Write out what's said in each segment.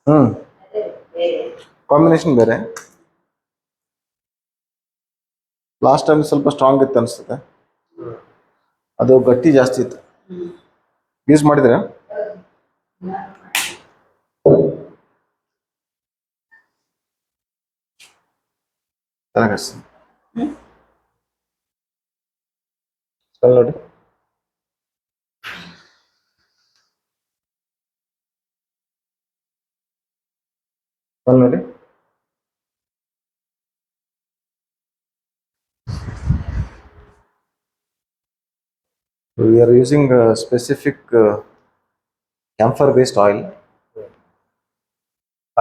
ಹ್ಮ್ combination ಬೇರೆ. Last time ಸ್ವಲ್ಪ strong ಇತ್ತು ಅನಿಸ್ತದೆ, ಅದು ಗಟ್ಟಿ ಜಾಸ್ತಿ ಇತ್ತು. ಯೂಸ್ ಮಾಡಿದ್ರೆ ಚೆನ್ನಾಗಿ ನೋಡಿ. ನೋಡಿ we are using a specific camphor based oil.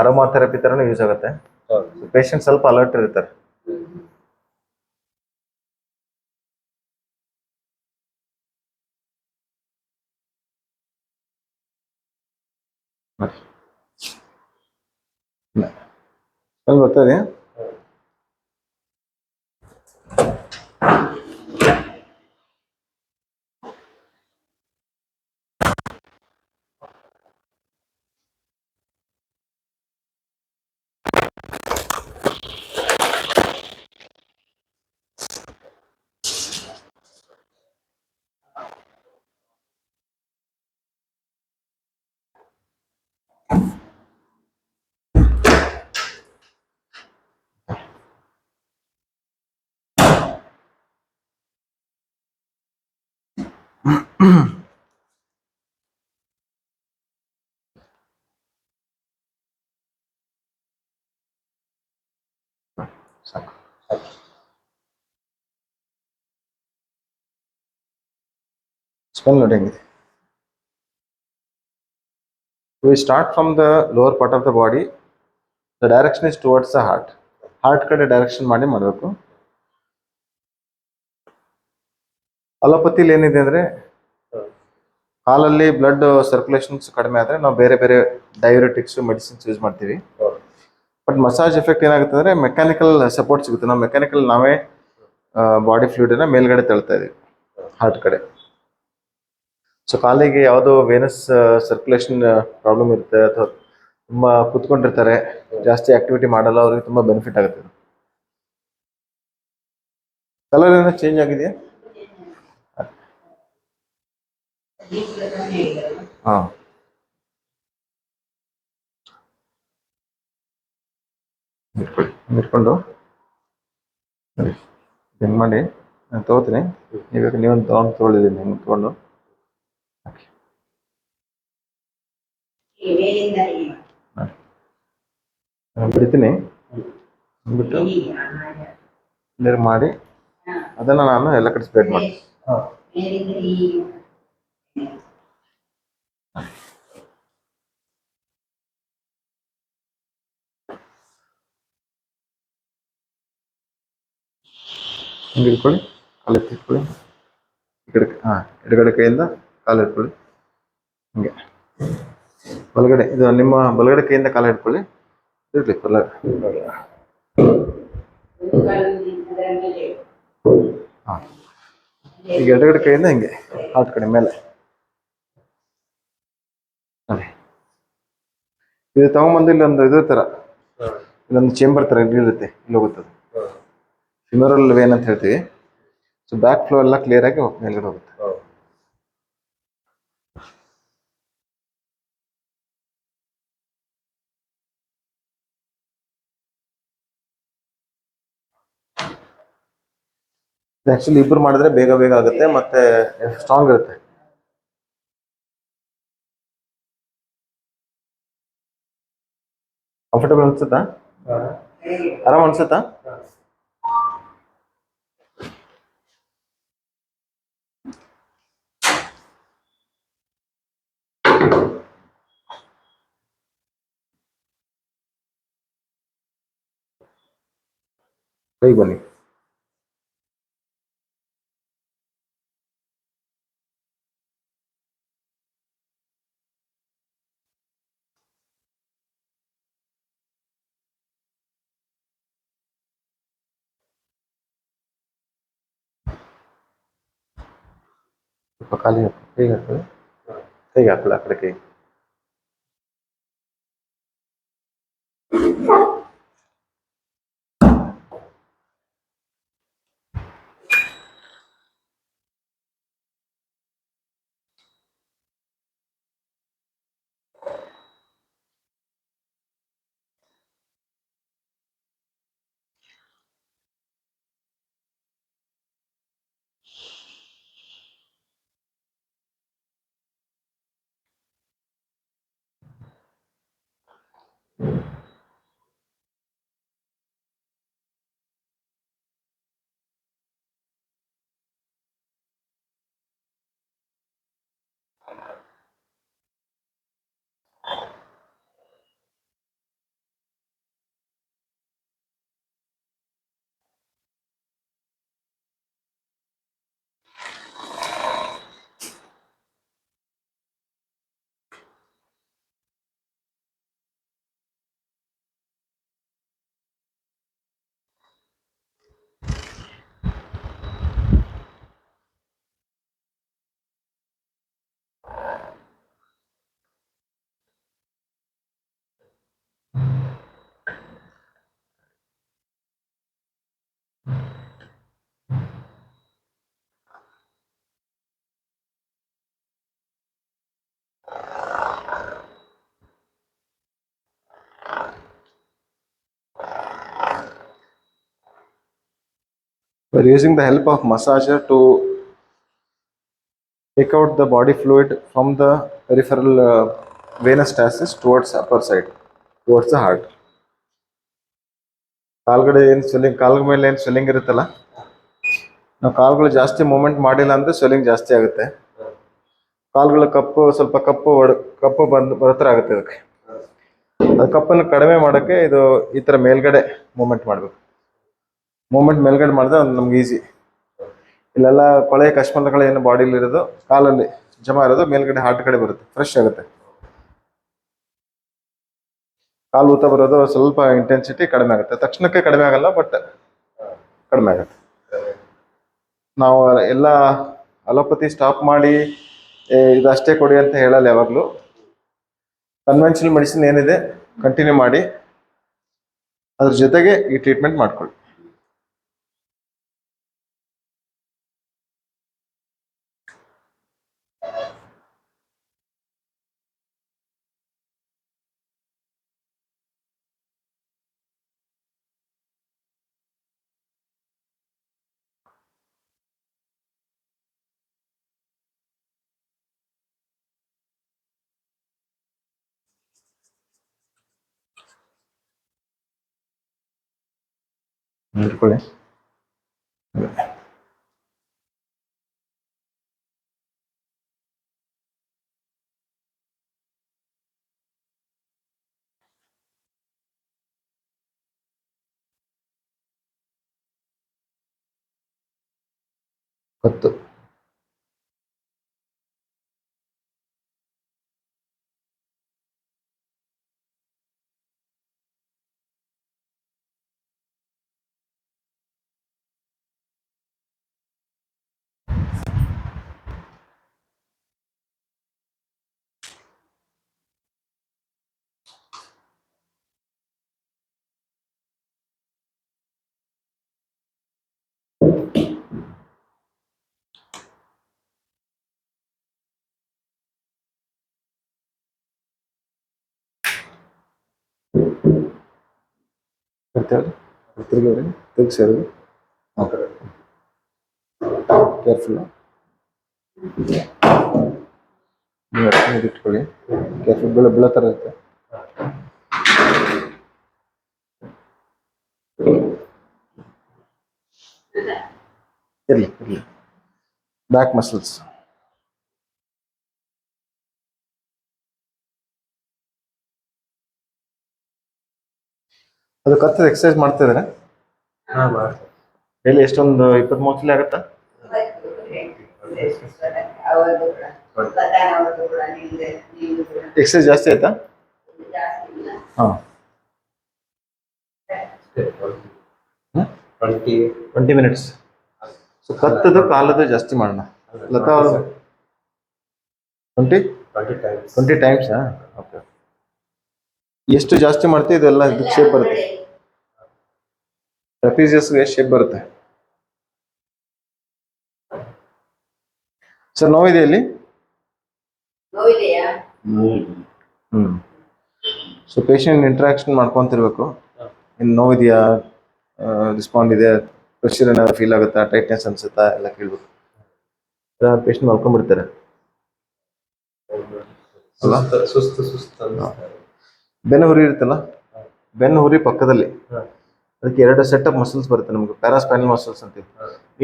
Aroma therapy ಥರನೇ ಯೂಸ್ ಆಗುತ್ತೆ. ಪೇಷಂಟ್ ಸ್ವಲ್ಪ ಅಲರ್ಟ್ ಇರ್ತಾರೆ. ಬರ್ತದೆ. ಸಾಕು. ಸ್ಮೆಲ್ ನೋಡಿ ಹೆಂಗಿದೆ. We start from the lower part of the body. The direction is towards the heart. Heart ಕಡೆ ಡೈರೆಕ್ಷನ್ ಮಾಡಿ ಮಾಡಬೇಕು. ಅಲೋಪತಿಲಿ ಏನಿದೆ ಅಂದರೆ, ಕಾಲಲ್ಲಿ ಬ್ಲಡ್ ಸರ್ಕ್ಯುಲೇಷನ್ಸ್ ಕಡಿಮೆ ಆದರೆ ನಾವು ಬೇರೆ ಬೇರೆ ಡಯೂರೆಟಿಕ್ಸ್ ಮೆಡಿಸಿನ್ಸ್ ಯೂಸ್ ಮಾಡ್ತೀವಿ. ಬಟ್ ಮಸಾಜ್ ಎಫೆಕ್ಟ್ ಏನಾಗುತ್ತೆ ಅಂದರೆ ಮೆಕ್ಯಾನಿಕಲ್ ಸಪೋರ್ಟ್ ಸಿಗುತ್ತೆ. ನಾವು ಮೆಕ್ಯಾನಿಕಲ್ ನಾವೇ ಬಾಡಿ ಫ್ಲೂಯಿಡನ್ನ ಮೇಲ್ಗಡೆ ತಳ್ತಾ ಇದೀವಿ ಹಾರ್ಟ್ ಕಡೆ. ಸೊ ಕಾಲಿಗೆ ಯಾವುದೋ ವೇನಸ್ ಸರ್ಕ್ಯುಲೇಷನ್ ಪ್ರಾಬ್ಲಮ್ ಇರುತ್ತೆ ಅಥವಾ ತುಂಬ ಕುತ್ಕೊಂಡಿರ್ತಾರೆ, ಜಾಸ್ತಿ ಆಕ್ಟಿವಿಟಿ ಮಾಡಲ್ಲ, ಅವ್ರಿಗೆ ತುಂಬ ಬೆನಿಫಿಟ್ ಆಗುತ್ತೆ. ಕಲರ್ ಏನೋ ಚೇಂಜ್ ಆಗಿದೆಯಾ? ಹಾಂ, ಇಟ್ಕೊಂಡು ಹೆಂಗೆ ಮಾಡಿ ನಾನು ತೊಗೋತೀನಿ. ಇವಾಗ ನೀವೊಂದು ತೊಗೊಂಡಿದ್ದೀನಿ ಹೆಂಗೆ ತೊಗೊಂಡು ಬಿಡ್ತೀನಿ. ಬಿಟ್ಟು ನೀರು ಮಾಡಿ ಅದನ್ನು ನಾನು ಎಲ್ಲ ಕಡೆ ಸ್ಪ್ರೆಡ್ ಮಾಡ್ತೀನಿ. ಹಿಂಗೆ ಇಟ್ಕೊಳ್ಳಿ, ಕಾಲು ಎತ್ತಿ ಇಟ್ಕೊಳ್ಳಿ. ಎಡಗಡೆ ಕೈಯಿಂದ ಕಾಲು ಇಟ್ಕೊಳ್ಳಿ. ಹಿಂಗೆ ಬಲಗಡೆ, ಇದು ನಿಮ್ಮ ಬಲಗಡೆ ಕೈಯಿಂದ ಕಾಲು ಇಟ್ಕೊಳ್ಳಿ. ಇರಲಿ ಹಾಂ. ಈಗ ಎಡಗಡೆ ಕೈಯಿಂದ ಹಿಂಗೆ ಹಾರ್ಟ್ ಕಡೆ ಮೇಲೆ. ಅದೇ ಇದು ತಗೊಂಬಂದು ಇಲ್ಲೊಂದು ಇದು ಥರ, ಇಲ್ಲೊಂದು ಚೇಂಬರ್ ಥರ ಇರುತ್ತೆ, ಇಲ್ಲಿ ಹೋಗುತ್ತದೆ. ಫಿಮರಲ್ ವೇನ್ ಅಂತ ಹೇಳ್ತೀವಿ. ಸೊ ಬ್ಯಾಕ್ ಫ್ಲೋ ಎಲ್ಲ ಕ್ಲಿಯರ್ ಆಗಿ ಮೇಲ್ಗಡೆ ಹೋಗುತ್ತೆ. ಆಕ್ಚುಲಿ ಇಬ್ರು ಮಾಡಿದ್ರೆ ಬೇಗ ಬೇಗ ಆಗುತ್ತೆ, ಮತ್ತೆ ಸ್ಟ್ರಾಂಗ್ ಇರುತ್ತೆ. ಕಂಫರ್ಟಬಲ್ ಅನ್ಸುತ್ತಾ? ಆರಾಮ್ ಅನ್ಸುತ್ತಾ? ಕೈ ಬನ್ನಿ. ಸ್ವಲ್ಪ ಖಾಲಿ ಹೇಗೆ ಆಗ್ತದೆ, ಹೇಗೆ ಹಾಕಲ್ಲ ಆ ಕಡೆ ಕೈ. We're using the help of massager to take out the body fluid from the peripheral venous stasis towards upper side, towards the heart. ಕಾಲ್ಗಡೆ ಏನು ಸ್ವೆಲ್ಲಿಂಗ್, ಕಾಲ್ಗ ಮೇಲೆ ಏನು ಸ್ವೆಲ್ಲಿಂಗ್ ಇರುತ್ತಲ್ಲ, ನಾವು ಕಾಲುಗಳು ಜಾಸ್ತಿ ಮೂವ್ಮೆಂಟ್ ಮಾಡಿಲ್ಲ ಅಂದರೆ ಸ್ವೆಲ್ಲಿಂಗ್ ಜಾಸ್ತಿ ಆಗುತ್ತೆ. ಕಾಲುಗಳು ಸ್ವಲ್ಪ ಕಪ್ಪು ಬರೋ ಥರ ಆಗುತ್ತೆ. ಅದಕ್ಕೆ ಅದು ಕಪ್ಪನ್ನು ಕಡಿಮೆ ಮಾಡೋಕ್ಕೆ ಇದು ಈ ಥರ ಮೇಲ್ಗಡೆ ಮೂವ್ಮೆಂಟ್ ಮಾಡಬೇಕು. ಮೂವ್ಮೆಂಟ್ ಮೇಲ್ಗಡೆ ಮಾಡಿದ್ರೆ ನಮ್ಗೆ ಈಸಿ. ಇಲ್ಲೆಲ್ಲ ಕೊಳೆಯ ಕಶ್ಮಲಗಳು ಏನು ಬಾಡಿಲಿ ಇರೋದು ಕಾಲಲ್ಲಿ ಜಮಾ ಇರೋದು ಮೇಲ್ಗಡೆ ಹಾರ್ಟ್ ಕಡೆ ಬರುತ್ತೆ, ಫ್ರೆಶ್ ಆಗುತ್ತೆ. ಕಾಲು ಊತ ಬರೋದು ಸ್ವಲ್ಪ ಇಂಟೆನ್ಸಿಟಿ ಕಡಿಮೆ ಆಗುತ್ತೆ, ತಕ್ಷಣಕ್ಕೆ ಕಡಿಮೆ ಆಗಲ್ಲ, ಬಟ್ ಕಡಿಮೆ ಆಗುತ್ತೆ. ನಾವು ಎಲ್ಲ ಅಲೋಪತಿ ಸ್ಟಾಪ್ ಮಾಡಿ ಇದಷ್ಟೇ ಕೊಡಿ ಅಂತ ಹೇಳಲ್ಲ ಯಾವಾಗಲೂ. ಕನ್ವೆನ್ಷನಲ್ ಮೆಡಿಸಿನ್ ಏನಿದೆ ಕಂಟಿನ್ಯೂ ಮಾಡಿ, ಅದ್ರ ಜೊತೆಗೆ ಈ ಟ್ರೀಟ್ಮೆಂಟ್ ಮಾಡ್ಕೊಳ್ಳಿ. ಹಿಡ್ಕೊಳ್ಳಿ. ಕತ್ತು ತೆಗಿಸೋದು ಕೇರ್ಫುಲ್. ಇಟ್ಕೊಳ್ಳಿ, ಕೇರ್ಫುಲ್. ಬೀಳೋ ಥರ ಇರುತ್ತೆ. ಇರಲಿ. ಬ್ಯಾಕ್ ಮಸಲ್ಸ್ ಅದು ಕತ್ತದ ಎಕ್ಸರ್ಸೈಸ್ ಮಾಡ್ತಾ ಇದ್ದಾರೆ. ಡೈಲಿ ಎಷ್ಟೊಂದು 20-30 ಸಲ ಆಗುತ್ತಾ? ಎಕ್ಸರ್ಸೈಸ್ ಜಾಸ್ತಿ ಆಯ್ತಾ? ಹಾಂ, 20 ಮಿನಿಟ್ಸ್. ಸೊ ಕತ್ತದು ಕಾಲದು ಜಾಸ್ತಿ ಮಾಡೋಣ. ಲತಾ ಅವರು 20 20 times. 20 ಟೈಮ್ಸಾ? ಓಕೆ. ಎಷ್ಟು ಜಾಸ್ತಿ ಮಾಡ್ತೀವಿ ಇದೆಲ್ಲ ಇದಕ್ಕೆ ಶೇಪ್ ಬರುತ್ತೆ. ಟ್ರಪೀಜಿಯಸ್ಗೆ ಶೇಪ್ ಬರುತ್ತೆ. ಸರ್ ನೋವಿದೆ ಇಲ್ಲಿ? ಹ್ಮ್. ಸೊ ಪೇಷಂಟ್ ಇಂಟ್ರಾಕ್ಷನ್ ಮಾಡ್ಕೊಂತಿರ್ಬೇಕು. ಇನ್ನು ನೋವಿದೆಯಾ, ರಿಸ್ಪಾಂಡ್ ಇದೆ, ಪ್ರೆಷರ್ ಏನಾದ್ರು ಫೀಲ್ ಆಗುತ್ತಾ, ಟೈಟ್ನೆಸ್ ಅನ್ಸುತ್ತಾ ಎಲ್ಲ ಕೇಳ್ಬೇಕು. ಪೇಷಂಟ್ ಮಲ್ಕೊಂಡ್ಬಿಡ್ತಾರೆ ಅಲ್ಲ? ಸುಸ್ತು ಬೆನ್ನು ಹುರಿ ಇರುತ್ತಲ್ಲ, ಬೆನ್ನು ಹುರಿ ಪಕ್ಕದಲ್ಲಿ ಅದಕ್ಕೆ 2 ಸೆಟ್ ಆಫ್ ಮಸಲ್ಸ್ ಬರುತ್ತೆ ನಮ್ಗೆ, ಪ್ಯಾರಾಸ್ಪೈನಲ್ ಮಸಲ್ಸ್ ಅಂತೀವಿ.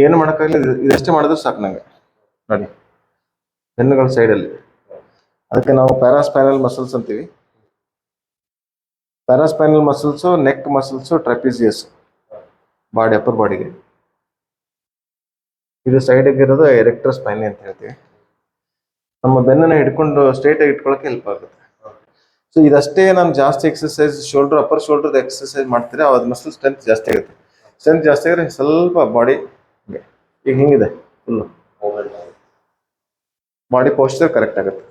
ಏನು ಮಾಡೋಕ್ಕಾಗಲಿ ಇದಷ್ಟೇ ಮಾಡಿದ್ರೆ ಸಾಕು ನಂಗೆ ನೋಡಿ, ಬೆನ್ನುಗಳ ಸೈಡಲ್ಲಿ. ಅದಕ್ಕೆ ನಾವು ಪ್ಯಾರಾಸ್ಪೈನಲ್ ಮಸಲ್ಸ್ ಅಂತೀವಿ. Paraspinal muscles, neck muscles, trapezius body, upper ಬಾಡಿಗೆ. ಇದು ಸೈಡಿಗೆ ಇರೋದು ಎರೆಕ್ಟರ್ ಸ್ಪೈನಿ ಅಂತ ಹೇಳ್ತೀವಿ. ನಮ್ಮ ಬೆನ್ನನ್ನು ಹಿಡ್ಕೊಂಡು ಸ್ಟ್ರೈಟ್ ಆಗಿ ಇಟ್ಕೊಳ್ಳೋಕೆ ಹೆಲ್ಪ್ ಆಗುತ್ತೆ. ಸೊ ಇದಷ್ಟೇ ನಾನು ಜಾಸ್ತಿ exercise shoulder, upper shoulder exercise ಮಾಡ್ತೀರಾ ಅವಾಗ ಮಸಲ್ ಸ್ಟ್ರೆಂತ್ ಜಾಸ್ತಿ ಆಗುತ್ತೆ. ಸ್ಟ್ರೆಂತ್ ಜಾಸ್ತಿ ಆದರೆ ಸ್ವಲ್ಪ ಬಾಡಿ ಈಗ ಹಿಂಗಿದೆ, ಫುಲ್ಲು ಬಾಡಿ ಪೋಸ್ಚರ್ ಕರೆಕ್ಟ್ ಆಗುತ್ತೆ.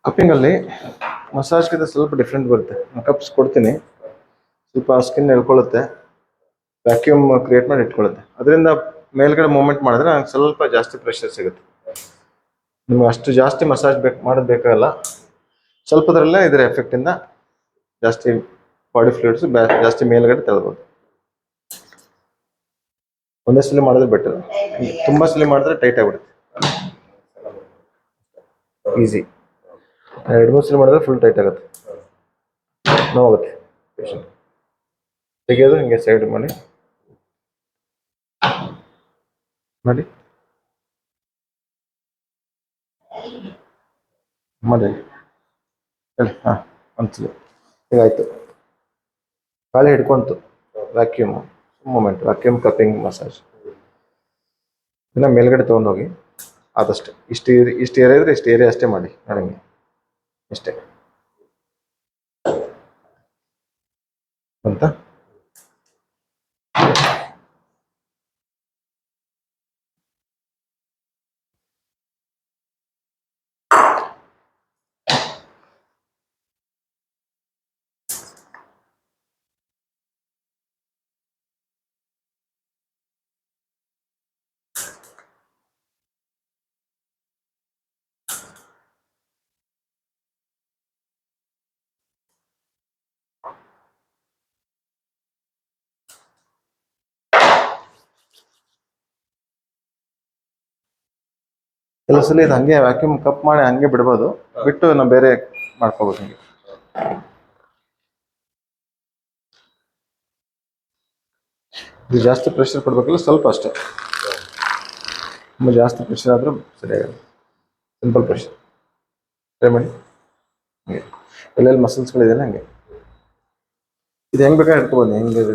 ಕಪ್ಪಿಂಗ್ ಅಲ್ಲಿ ಮಸಾಜ್ಗಿಂತ ಸ್ವಲ್ಪ ಡಿಫ್ರೆಂಟ್ ಬರುತ್ತೆ. ಕಪ್ಸ್ ಕೊಡ್ತೀನಿ, ಸ್ವಲ್ಪ ಸ್ಕಿನ್ ಎಳ್ಕೊಳ್ಳುತ್ತೆ, ವ್ಯಾಕ್ಯೂಮ್ ಕ್ರಿಯೇಟ್ ಮಾಡಿ ಇಟ್ಕೊಳ್ಳುತ್ತೆ. ಅದರಿಂದ ಮೇಲ್ಗಡೆ ಮೂವ್ಮೆಂಟ್ ಮಾಡಿದ್ರೆ ನಂಗೆ ಸ್ವಲ್ಪ ಜಾಸ್ತಿ ಪ್ರೆಷರ್ ಸಿಗುತ್ತೆ. ನಿಮ್ಗೆ ಅಷ್ಟು ಜಾಸ್ತಿ ಮಸಾಜ್ ಮಾಡೋದು ಬೇಕಾಗಲ್ಲ, ಸ್ವಲ್ಪದ್ರಲ್ಲೇ ಇದರ ಎಫೆಕ್ಟಿಂದ ಜಾಸ್ತಿ ಬಾಡಿ ಫ್ಲೂಯಿಡ್ಸ್ ಜಾಸ್ತಿ ಮೇಲ್ಗಡೆ ತಳ್ಬೋದು. ಒಂದೇ ಸಲ ಮಾಡಿದ್ರೆ ಬೆಟರ್, ತುಂಬ ಸಲ ಮಾಡಿದ್ರೆ ಟೈಟ್ ಆಗಿಬಿಡುತ್ತೆ. ಈಸಿ 2-3 ಸಲ ಮಾಡಿದ್ರೆ ಫುಲ್ ಟೈಟ್ ಆಗುತ್ತೆ, ನೋವಾಗುತ್ತೆ. ಪೇಷಂಟ್ ತೆಗೆಯೋದು ಹಿಂಗೆ ಸೈಡ್ ಮಾಡಿ ಮಾಡಿ ಮಾಡಿ ಹೇಳಿ. ಹಾಂ, ಒಂದ್ಸಲ ಹೀಗಾಯ್ತು, ಖಾಲಿ ಹಿಡ್ಕೊಂತು vacuum movement, vacuum cupping massage. ಇನ್ನು ಮೇಲ್ಗಡೆ ತೊಗೊಂಡೋಗಿ ಆದಷ್ಟು ಇಷ್ಟು ಏರಿಯಾ ಇದ್ರೆ ಇಷ್ಟು ಏರಿಯಾ ಅಷ್ಟೇ ಮಾಡಿ ನನಗೆ ಇಷ್ಟೇ ಅಂತ. ಕೆಲವು ಸಲ ಇದು ಹಂಗೆ ವ್ಯಾಕ್ಯೂಮ್ ಕಪ್ ಮಾಡಿ ಹಂಗೆ ಬಿಡ್ಬೋದು, ಬಿಟ್ಟು ನಾವು ಬೇರೆ ಮಾಡ್ಕೋಬೋದು. ಹಂಗೆ ಇದು ಜಾಸ್ತಿ ಪ್ರೆಷರ್ ಕೊಡ್ಬೇಕಲ್ಲ, ಸ್ವಲ್ಪ ಅಷ್ಟೇ. ತುಂಬ ಜಾಸ್ತಿ ಪ್ರೆಷರ್ ಆದರೂ ಸರಿಯಾಗಲ್ಲ, ಸಿಂಪಲ್ ಪ್ರೆಷರ್ ಟ್ರೈ ಮಾಡಿ. ಹಂಗೆ ಎಲ್ಲೆಲ್ಲಿ ಮಸಲ್ಸ್ಗಳಿದೆಯಲ್ಲ ಹಂಗೆ ಇದು ಹೆಂಗೆ ಬೇಕಾದ್ರೆ ಇಟ್ಕೋಬೋದು, ಹೆಂಗೆ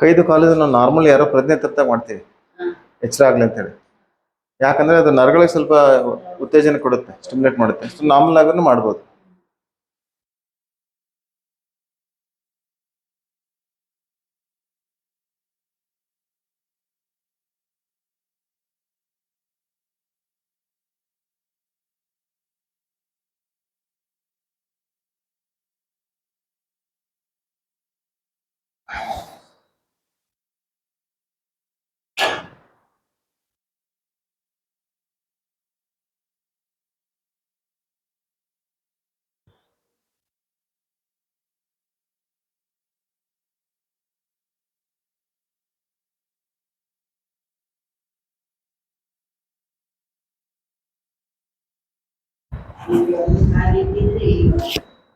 ಕೈದು ಕಾಲು ನಾವು ನಾರ್ಮಲ್ ಯಾರೋ ಪ್ರಜ್ಞೆ ತಪ್ಪಾಗ ಮಾಡ್ತೀವಿ ಎಚ್ಚರ ಆಗ್ಲಿ ಅಂತ ಹೇಳಿ. ಯಾಕಂದ್ರೆ ಅದು ನರಗಳಿಗೆ ಸ್ವಲ್ಪ ಉತ್ತೇಜನ ಕೊಡುತ್ತೆ, ಸ್ಟಿಮ್ಯುಲೇಟ್ ಮಾಡುತ್ತೆ. ಸೊ ನಾರ್ಮಲ್ ಆಗೂ ಮಾಡ್ಬೋದು.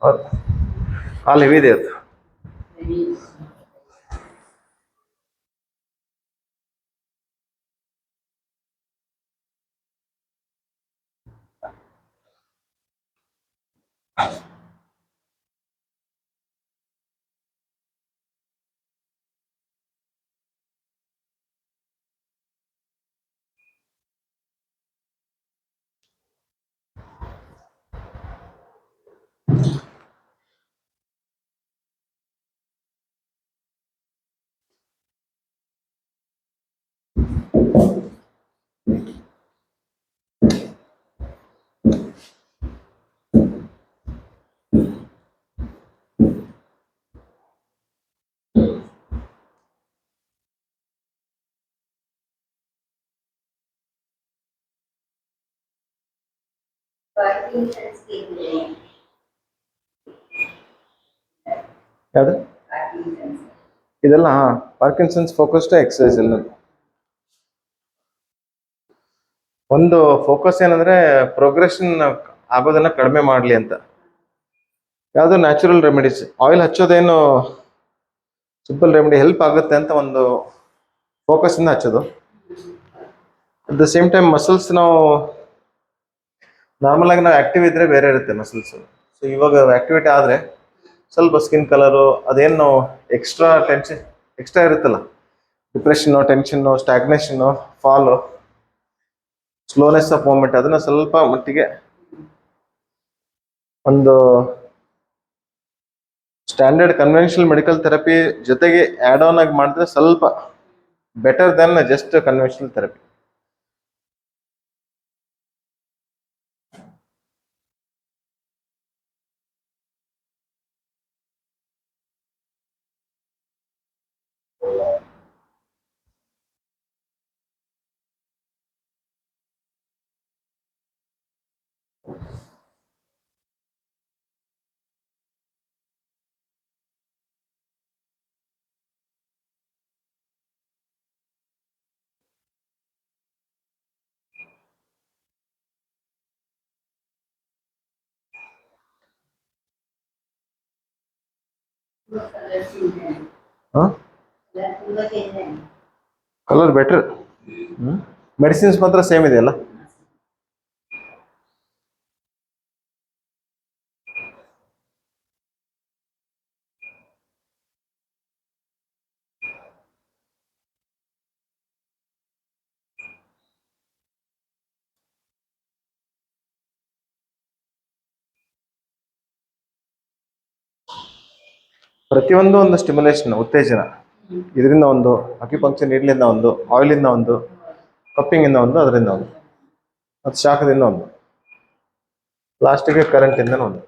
ಹೌದು, ಕಾಲು ಹೆವಿ ಇದೆ ಅದು. ಯಾವುದು ಇದೆಲ್ಲ? ಪಾರ್ಕಿನ್ಸನ್ಸ್ ಫೋಕಸ್ಡ್ ಎಕ್ಸಸೈಸ್ ಎಲ್ಲ. ಒಂದು ಫೋಕಸ್ ಏನಂದ್ರೆ ಪ್ರೋಗ್ರೆಷನ್ ಆಗೋದನ್ನ ಕಡಿಮೆ ಮಾಡಲಿ ಅಂತ. ಯಾವುದು ನ್ಯಾಚುರಲ್ ರೆಮಿಡೀಸ್, ಆಯಿಲ್ ಹಚ್ಚೋದೇನು ಸಿಂಪಲ್ ರೆಮಿಡಿ ಹೆಲ್ಪ್ ಆಗುತ್ತೆ ಅಂತ ಒಂದು ಫೋಕಸ್ ಇಂದ ಹಚ್ಚೋದು. At the same time muscles ನಾವು ನಾರ್ಮಲ್ ಆಗಿ ನಾವು ಆಕ್ಟಿವ್ ಇದ್ರೆ ಬೇರೆ ಇರುತ್ತೆ ಮಸಲ್ಸ್. ಸೊ ಇವಾಗ ಆಕ್ಟಿವಿಟಿ ಆದ್ರೆ ಸ್ವಲ್ಪ ಸ್ಕಿನ್ ಕಲರು ಅದೇನು ಎಕ್ಸ್ಟ್ರಾ ಇರುತ್ತಲ್ಲ, depression, tension, stagnation, fall, slowness of movement, ಅದನ್ನ ಸ್ವಲ್ಪ ಮಟ್ಟಿಗೆ ಒಂದು ಸ್ಟ್ಯಾಂಡರ್ಡ್ ಕನ್ವೆನ್ಷನಲ್ ಮೆಡಿಕಲ್ ಥೆರಪಿ ಜೊತೆಗೆ ಆಡ್ ಆನ್ ಆಗಿ ಮಾಡಿದ್ರೆ ಸ್ವಲ್ಪ better then just conventional therapy. Colour better. Medicines ಮಾತ್ರ ಸೇಮ್ ಇದೆಯಲ್ಲ. ಪ್ರತಿಯೊಂದು ಒಂದು ಸ್ಟಿಮ್ಯುಲೇಷನ್, ಉತ್ತೇಜನ. ಇದರಿಂದ ಒಂದು ಅಕ್ಯುಪಂಕ್ಚರ್ ನೀಡ್ಲಿಂದ ಒಂದು, ಆಯಿಲಿಂದ ಒಂದು, ಕಪ್ಪಿಂಗ್ ಇಂದ ಒಂದು, ಅದರಿಂದ ಒಂದು, ಮತ್ತು ಶಾಖದಿಂದ ಒಂದು, ಲಾಸ್ಟಿಗೆ ಕರೆಂಟ್ ಇಂದ ಒಂದು.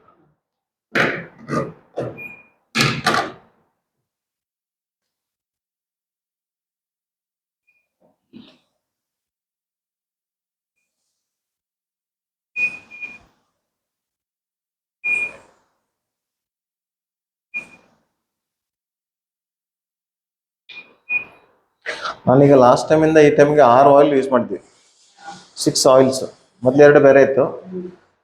ನಾನೀಗ ಲಾಸ್ಟ್ ಟೈಮಿಂದ ಈ ಟೈಮ್ಗೆ 6 ಆಯಿಲ್ ಯೂಸ್ ಮಾಡಿದ್ವಿ, 6 ಆಯಿಲ್ಸ್. ಮೊದಲು 2 ಬೇರೆ ಇತ್ತು,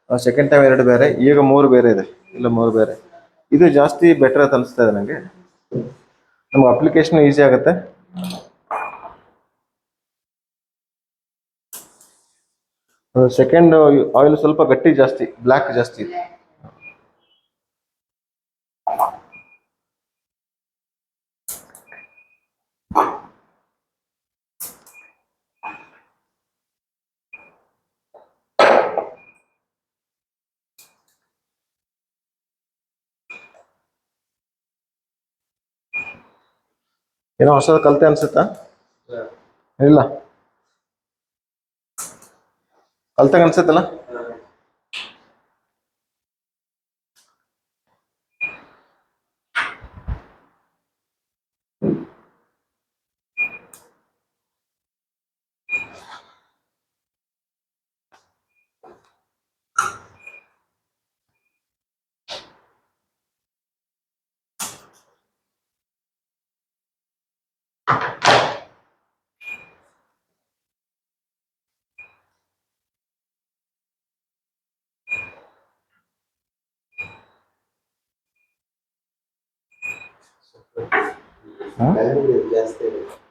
ಸೆಕೆಂಡ್ ಟೈಮ್ 2 ಬೇರೆ, ಈಗ 3 ಬೇರೆ ಇದೆ. ಇಲ್ಲ 3 ಬೇರೆ. ಇದು ಜಾಸ್ತಿ ಬೆಟರ್ ಅಂತ ಅನಿಸ್ತಾ ಇದೆ ನನಗೆ. ನಮ್ಗೆ ಅಪ್ಲಿಕೇಶನ್ ಈಸಿ ಆಗುತ್ತೆ. ಸೆಕೆಂಡ್ ಆಯಿಲ್ ಸ್ವಲ್ಪ ಗಟ್ಟಿ ಜಾಸ್ತಿ, ಬ್ಲ್ಯಾಕ್ ಜಾಸ್ತಿ ಇದೆ. ಏನೋ ಹೊಸದು ಕಲಿತೆ ಅನ್ಸುತ್ತಾ? ಇಲ್ಲ ಕಲ್ತಾಗ ಅನ್ಸುತ್ತಲ್ಲ. ಟೈಮಿಂಗ್ ಜಾಸ್ತಿ ಇರುತ್ತೆ.